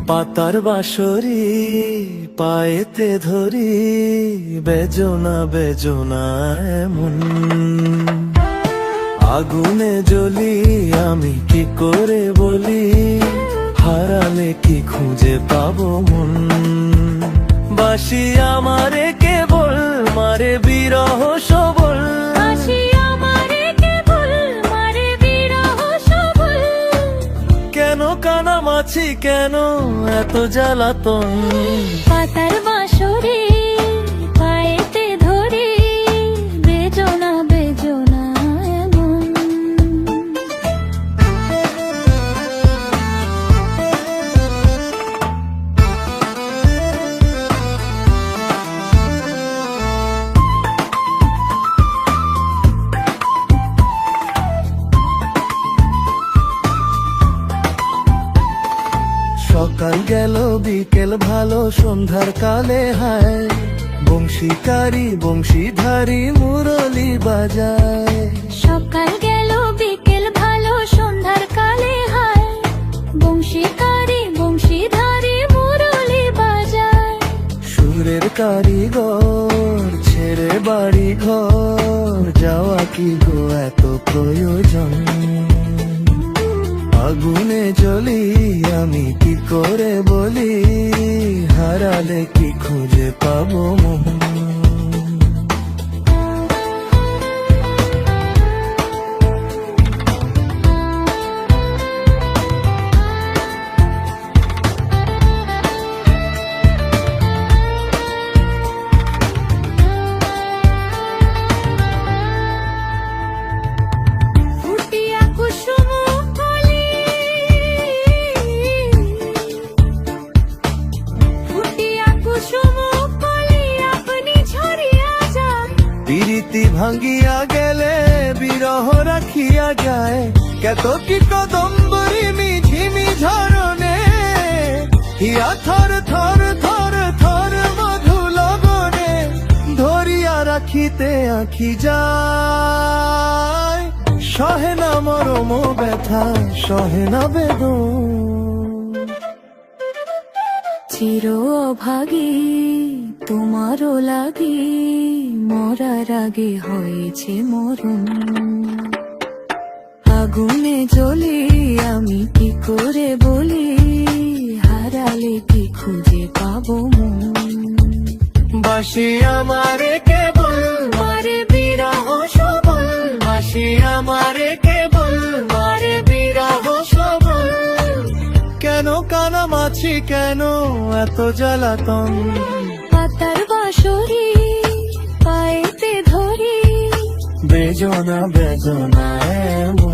পাতার বাঁশরি পায়েতে ধরি, বেজনা বেজনা এমন। আগুনে জ্বলি আমি কি করে বলি, হারালে কি খুঁজে পাবো মন। বাসি আমারে কেবল মারে বিরহ সবল, কেন কানামাছি কেন এত জ্বালাতন। পাতার বাঁশরি পায়েতে ধরি, বেজনা বেজনা এমন। সকাল গেল বিকেল ভালো সন্ধ্যার কালে হায়, বংশীকারী বংশীধারী মুরলি বাজায়। সকাল গেল বিকেল ভালো সন্ধ্যার কালে হায়, বংশীকারী বংশীধারী মুরলি বাজায়। সুরের কারিগর ছেড়ে বাড়ি ঘর, যাওয়া কি গো এত প্রয়োজন। আগুনে জ্বলি আমি কি করে বলি, হারালে কি খুঁজে পাবো মন। ফুটিয়া কুসুম কলি, ফুটিয়া কুসুম কলি আপনি ঝরিয়া যান। প্রীতি ভাঙ্গিয়া গেলে বিরহ রাখিয়া যায়, কত কি কদম্বরী মিঝিমি ঝরনে, হিয়া থর থর থর থর মধু লগনে, ধরিয়া রাখিতে আঁখি যায়। সহে না মরম ব্যথা সহে না বেদন। চির অভাগী তোমারও লাগি, মরার আগে হয়েছে মরণ। আগুনে জ্বলি আমি কি করে বলি, হারালে কি খুঁজে পাবো মন। বাসি আমারে কেবল মারে বিরহ সবল, বাসি আমারে কেবল মারে বিরহ সবল, কেন কানামাছি কেন এত জ্বালাতন। পাতার বাঁশরি পায়েতে ধরি, বেজনা বেজনা এমন।